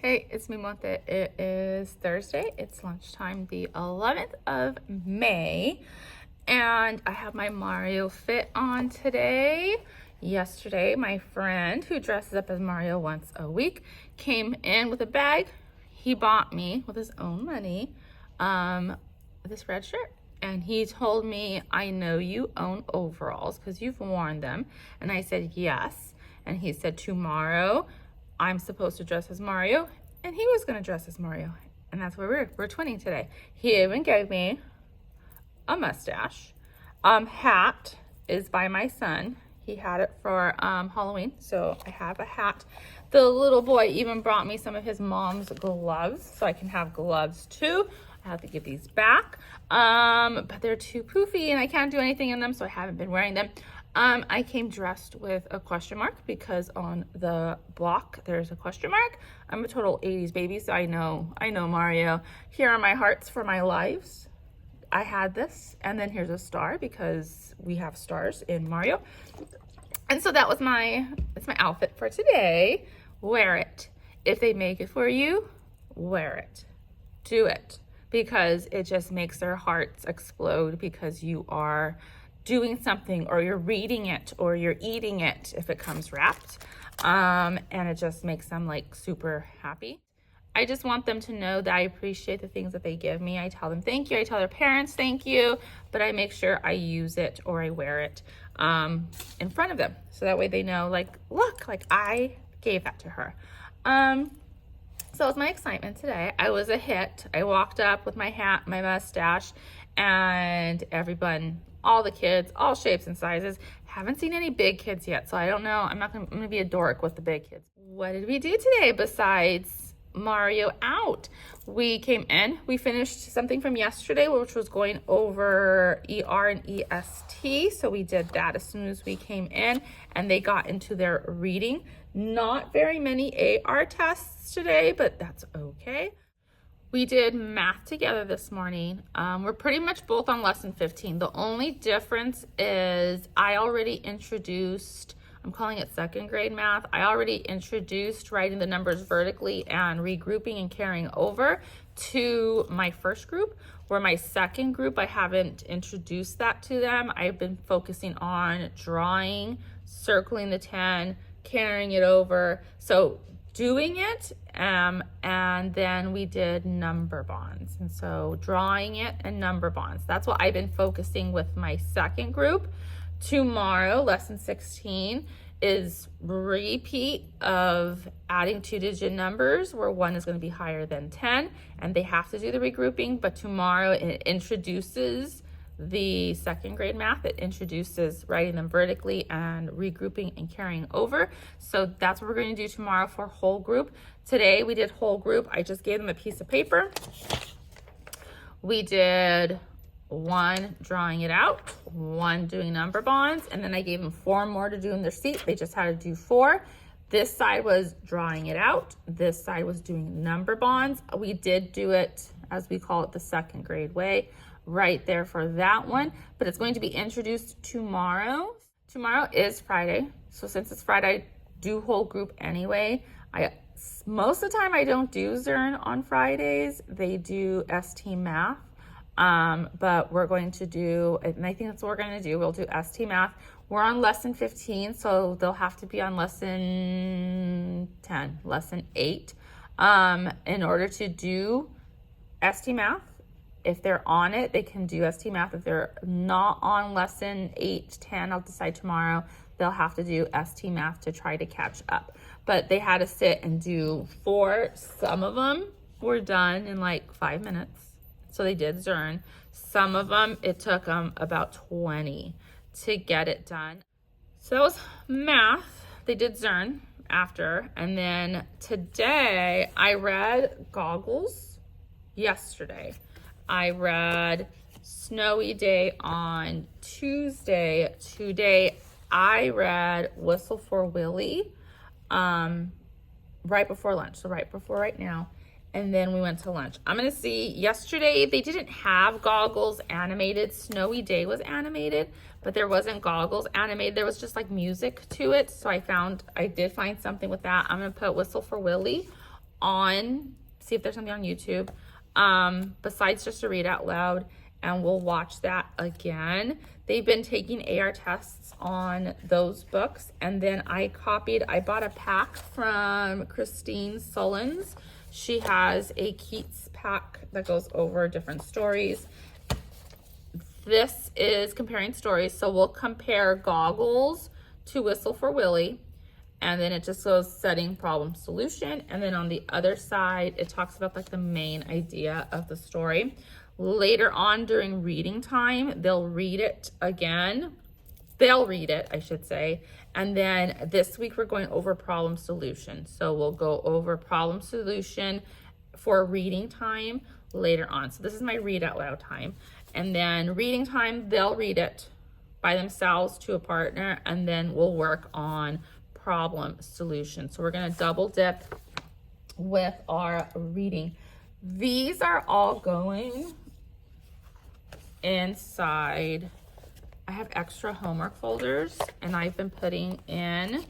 Hey, it's me, Monte. It is Thursday. It's lunchtime, the 11th of May, and I have my Mario fit on today. Yesterday, my friend who dresses up as Mario once a week came in with a bag. He bought me with his own money this red shirt. And he told me, I know you own overalls because you've worn them. And I said, yes. And he said, tomorrow I'm supposed to dress as Mario, and he was gonna dress as Mario. And that's where we're twinning today. He even gave me a mustache. Hat is by my son. He had it for Halloween, so I have a hat. The little boy even brought me some of his mom's gloves, so I can have gloves too. I have to give these back, but they're too poofy and I can't do anything in them, so I haven't been wearing them. I came dressed with a question mark because on the block there's a question mark. I'm a total 80s baby, so I know Mario. Here are my hearts for my lives. I had this, and then here's a star because we have stars in Mario. And so that was my outfit for today. Wear it. If they make it for you, wear it. Do it, because it just makes their hearts explode because you are doing something, or you're reading it, or you're eating it if it comes wrapped, and it just makes them like super happy. I just want them to know that I appreciate the things that they give me. I tell them thank you, I tell their parents thank you, but I make sure I use it or I wear it in front of them, so that way they know, like, look, like I gave that to her. So it was my excitement today. I was a hit. I walked up with my hat, my mustache, and everyone, all the kids, all shapes and sizes. Haven't seen any big kids yet, so I don't know. I'm gonna be a dork with the big kids. What did we do today besides Mario out? We came in, we finished something from yesterday, which was going over ER and EST. So we did that as soon as we came in, and they got into their reading. Not very many AR tests today, but that's okay. We did math together this morning. We're pretty much both on lesson 15. The only difference is I already introduced, I'm calling it second grade math. I already introduced writing the numbers vertically and regrouping and carrying over to my first group, where my second group, I haven't introduced that to them. I've been focusing on drawing, circling the 10, carrying it over. So doing it, and then we did number bonds. And so drawing it and number bonds. That's what I've been focusing with my second group. Tomorrow, lesson 16 is repeat of adding 2-digit numbers, where 1 is going to be higher than 10, and they have to do the regrouping. But tomorrow it introduces the second grade math. It introduces writing them vertically and regrouping and carrying over. So that's what we're going to do tomorrow for whole group. Today we did whole group. I just gave them a piece of paper. We did 1 drawing it out, 1 doing number bonds, and then I gave them 4 more to do in their seat. They just had to do 4. This side was drawing it out. This side was doing number bonds. We did do it, as we call it, the second grade way, right there for that one. But it's going to be introduced tomorrow. Tomorrow is Friday, so since it's Friday, I do whole group anyway. Most of the time I don't do Zern on Fridays. They do ST math. But we're going to do, and I think that's what we're going to do. We'll do ST math. We're on lesson 15, so they'll have to be on lesson 10, lesson 8, in order to do ST math. If they're on it, they can do ST math. If they're not on lesson 8, 10, I'll decide tomorrow, they'll have to do ST math to try to catch up. But they had to sit and do 4. Some of them were done in like 5 minutes. So they did Zern. Some of them, it took them about 20 to get it done. So that was math. They did Zern after. And then today, I read Goggles yesterday. I read Snowy Day on Tuesday. Today, I read Whistle for Willie right before lunch. So right before right now. And then we went to lunch. I'm gonna see, yesterday they didn't have Goggles animated. Snowy Day was animated, but there wasn't Goggles animated. There was just like music to it. So I did find something with that. I'm gonna put Whistle for Willie on, see if there's something on YouTube, besides just to read out loud, and we'll watch that again. They've been taking AR tests on those books, and then I bought a pack from Christine Sullins. She has a Keats pack that goes over different stories. This is comparing stories, so we'll compare Goggles to Whistle for Willie, and then it just goes setting, problem, solution, and then on the other side it talks about like the main idea of the story. Later on during reading time, they'll read it again. They'll read it, I should say. And then this week we're going over problem solution. So we'll go over problem solution for reading time later on. So this is my read out loud time. And then reading time, they'll read it by themselves to a partner, and then we'll work on problem solution. So we're gonna double dip with our reading. These are all going inside. I have extra homework folders, and I've been putting in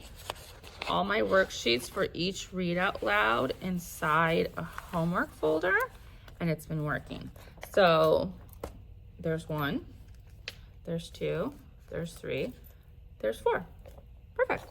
all my worksheets for each read out loud inside a homework folder, and it's been working. So there's 1, there's 2, there's 3, there's 4. Perfect.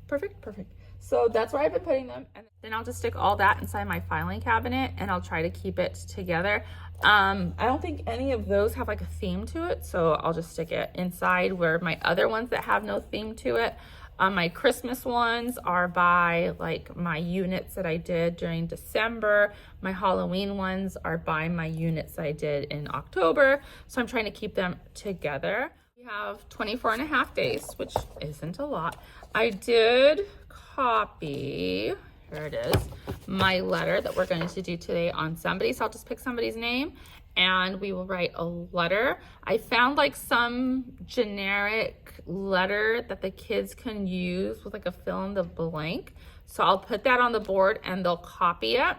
Perfect. So that's where I've been putting them. And then I'll just stick all that inside my filing cabinet, and I'll try to keep it together. I don't think any of those have like a theme to it, so I'll just stick it inside where my other ones that have no theme to it. My Christmas ones are by like my units that I did during December. My Halloween ones are by my units I did in October. So I'm trying to keep them together. We have 24 and a half days, which isn't a lot. I did copy, here it is, my letter that we're going to do today on somebody. So I'll just pick somebody's name and we will write a letter. I found like some generic letter that the kids can use with like a fill in the blank. So I'll put that on the board and they'll copy it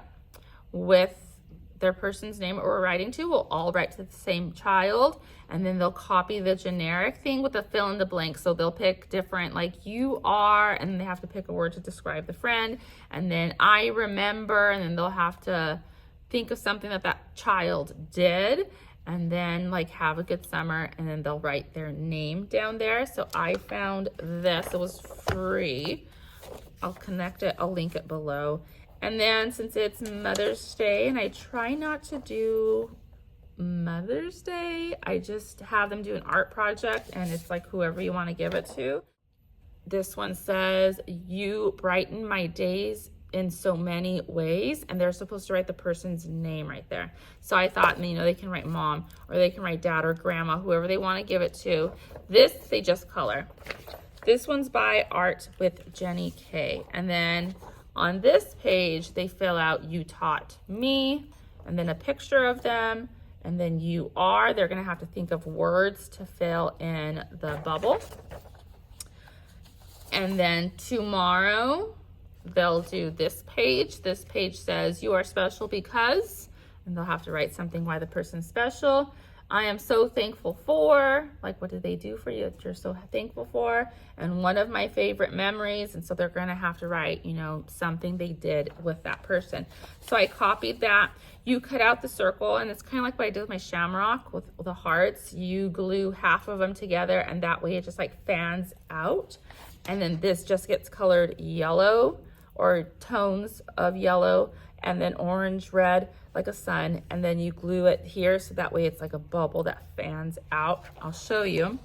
with their person's name that we're writing to. We'll all write to the same child, and then they'll copy the generic thing with the fill in the blank. So they'll pick different, like you are, and they have to pick a word to describe the friend, and then I remember, and then they'll have to think of something that that child did, and then like have a good summer, and then they'll write their name down there. So I found this, it was free. I'll connect it, I'll link it below. And then since it's Mother's Day, and I try not to do Mother's Day, I just have them do an art project, and it's like whoever you want to give it to. This one says, you brighten my days in so many ways, and they're supposed to write the person's name right there. So I thought, you know, they can write mom, or they can write dad or grandma, whoever they want to give it to. This, they just color. This one's by Art with Jenny K. And then on this page, they fill out you taught me, and then a picture of them, and then you are. They're gonna have to think of words to fill in the bubble. And then tomorrow, they'll do this page. This page says you are special because, and they'll have to write something why the person's special. I am so thankful for, like what did they do for you that you're so thankful for? And one of my favorite memories, and so they're gonna have to write, you know, something they did with that person. So I copied that. You cut out the circle, and it's kind of like what I did with my shamrock with the hearts. You glue half of them together, and that way it just like fans out. And then this just gets colored yellow, or tones of yellow, and then orange, red, like a sun, and then you glue it here so that way it's like a bubble that fans out. I'll show you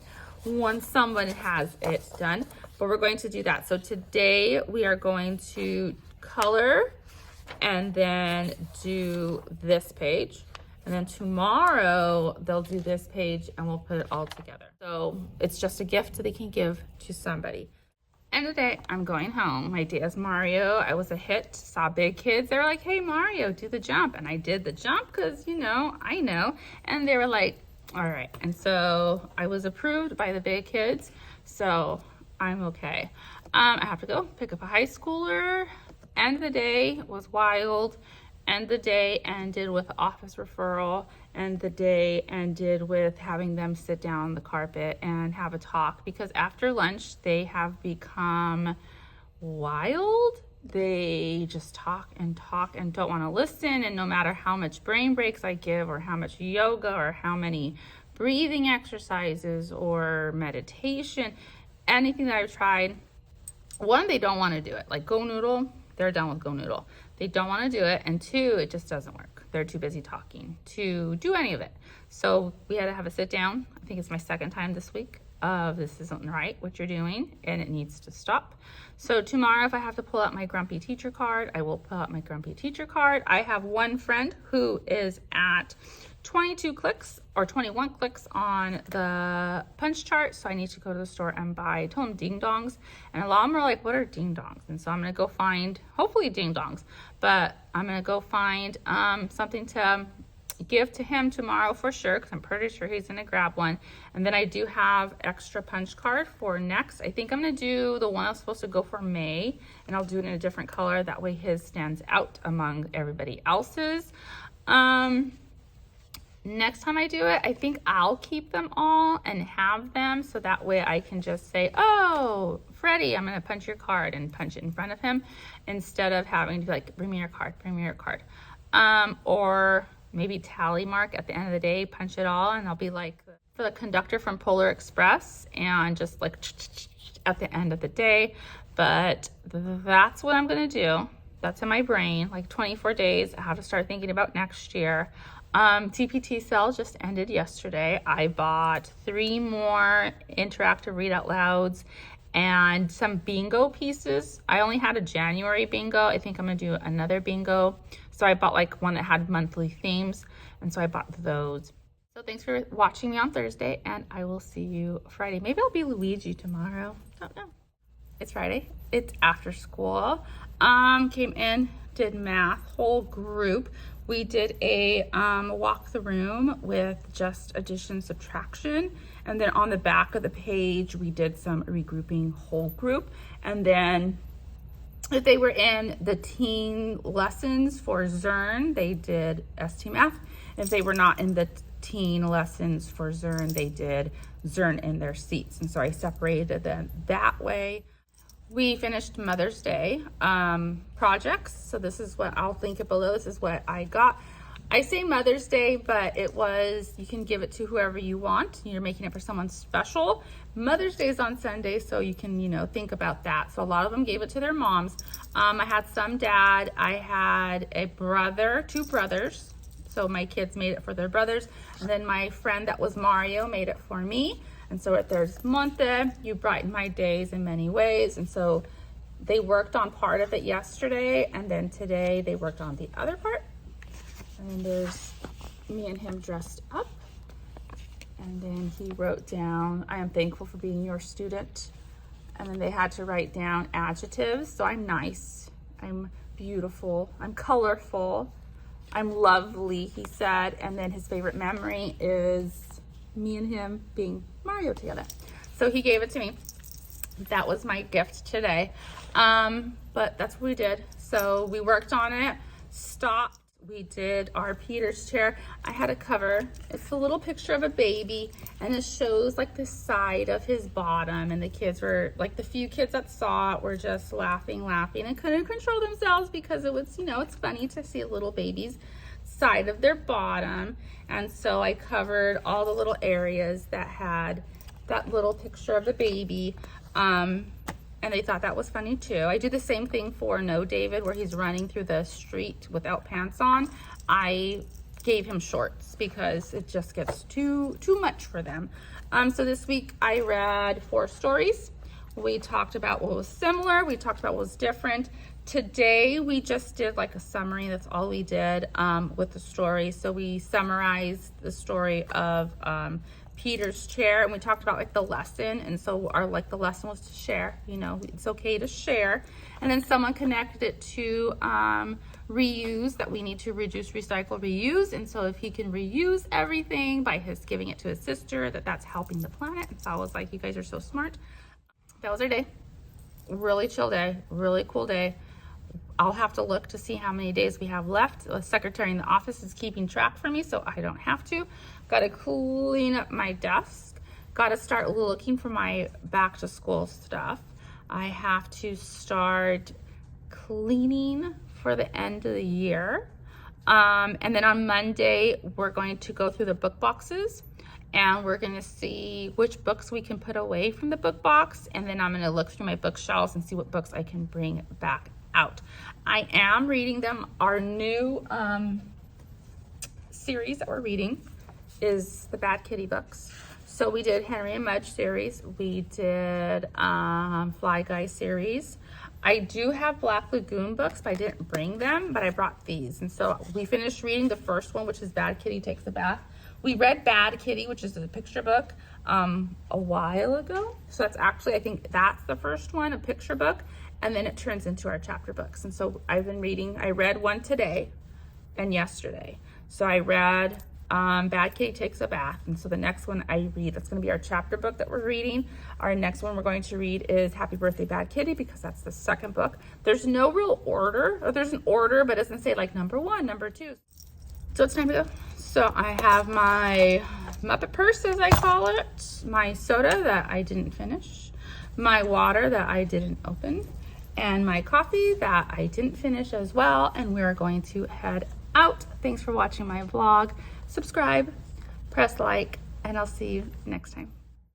once someone has it done, but we're going to do that. So today we are going to color and then do this page, and then tomorrow they'll do this page and we'll put it all together. So it's just a gift they can give to somebody. End of the day, I'm going home. My day as Mario, I was a hit, saw big kids. They were like, hey, Mario, do the jump. And I did the jump because, you know, I know. And they were like, all right. And so I was approved by the big kids. So I'm okay. I have to go pick up a high schooler. End of the day was wild. End the day ended with office referral, and the day ended with having them sit down on the carpet and have a talk, because after lunch they have become wild they just talk and talk and don't want to listen. And no matter how much brain breaks I give, or how much yoga, or how many breathing exercises or meditation, anything that I've tried, one, they don't want to do it. Like Go Noodle, they're done with Go Noodle. They don't want to do it. And two, it just doesn't work. They're too busy talking to do any of it. So we had to have a sit down. I think it's my second time this week of this isn't right what you're doing and it needs to stop. So tomorrow, if I have to pull out my grumpy teacher card, I will pull out my grumpy teacher card. I have one friend who is at 22 clicks or 21 clicks on the punch chart. So I need to go to the store and buy, I told them ding dongs. And a lot of them are like, what are ding dongs? And so I'm going to go find, hopefully ding dongs, but I'm going to go find something to give to him tomorrow for sure, because I'm pretty sure he's going to grab one. And then I do have extra punch card for next. I think I'm going to do the one I was supposed to go for May, and I'll do it in a different color. That way his stands out among everybody else's. Next time I do it, I think I'll keep them all and have them, so that way I can just say, oh, Freddie, I'm going to punch your card, and punch it in front of him, instead of having to be like, bring me your card, bring me your card. Or maybe tally mark at the end of the day, punch it all, and I'll be like for the conductor from Polar Express, and just like at the end of the day. But that's what I'm going to do. That's in my brain, like 24 days. I have to start thinking about next year. TPT sale just ended yesterday. I bought 3 more interactive read out louds and some bingo pieces. I only had a January bingo. I think I'm gonna do another bingo. So I bought like one that had monthly themes, and so I bought those. So thanks for watching me on Thursday, and I will see you Friday. Maybe I'll be Luigi tomorrow. Don't know. It's Friday. It's after school. Came in, did math, whole group. We did a walk the room with just addition, subtraction. And then on the back of the page, we did some regrouping whole group. And then if they were in the teen lessons for Zern, they did ST Math. If they were not in the teen lessons for Zern, they did Zern in their seats. And so I separated them that way. We finished Mother's Day projects. So this is what I'll link it below. This is what I got. I say Mother's Day, but it was, you can give it to whoever you want. You're making it for someone special. Mother's Day is on Sunday, so you can, you know, think about that. So a lot of them gave it to their moms. I had some dad. I had a brother, 2 brothers. So my kids made it for their brothers. And then my friend that was Mario made it for me. And so there's Monte, you brighten my days in many ways. And so they worked on part of it yesterday, and then today they worked on the other part. And then there's me and him dressed up. And then he wrote down, I am thankful for being your student. And then they had to write down adjectives. So I'm nice, I'm beautiful, I'm colorful, I'm lovely, he said. And then his favorite memory is me and him being Mario together. So he gave it to me. That was my gift today. But that's what we did. So we worked on it, stopped. We did our Peter's chair. I had a cover. It's a little picture of a baby, and it shows like the side of his bottom, and the kids were like, the few kids that saw it were just laughing and couldn't control themselves, because it was, you know, it's funny to see a little baby's side of their bottom. And so I covered all the little areas that had that little picture of the baby. And they thought that was funny too. I do the same thing for No David, where he's running through the street without pants on. I gave him shorts because it just gets too much for them. So this week I read 4 stories. We talked about what was similar. We talked about what was different. Today we just did like a summary. That's all we did with the story. So we summarized the story of Peter's chair, and we talked about like the lesson. And so the lesson was to share, you know, it's okay to share. And then someone connected it to reuse, that we need to reduce, recycle, reuse. And so if he can reuse everything by his giving it to his sister, that's helping the planet. And so I was like, you guys are so smart. That was our day. Really chill day, really cool day. I'll have to look to see how many days we have left. The secretary in the office is keeping track for me, so I don't have to. Got to clean up my desk. Got to start looking for my back to school stuff. I have to start cleaning for the end of the year. And then on Monday, we're going to go through the book boxes and we're going to see which books we can put away from the book box. And then I'm going to look through my bookshelves and see what books I can bring back out. I am reading them. Our new series that we're reading is the Bad Kitty books. So we did Henry and Mudge series. We did Fly Guy series. I do have Black Lagoon books, but I didn't bring them, but I brought these. And so we finished reading the first one, which is Bad Kitty Takes a Bath. We read Bad Kitty, which is a picture book, a while ago. So that's actually, I think that's the first one, a picture book. And then it turns into our chapter books. And so I've been reading, I read one today and yesterday. So I read Bad Kitty Takes a Bath. And so the next one I read, that's going to be our chapter book that we're reading. Our next one we're going to read is Happy Birthday Bad Kitty, because that's the second book. There's no real order, or there's an order, but it doesn't say like number 1, number 2. So it's time to go. So I have my Muppet purse, as I call it, my soda that I didn't finish, my water that I didn't open, and my coffee that I didn't finish as well. And we're going to head out. Thanks for watching my vlog. Subscribe, press like, and I'll see you next time.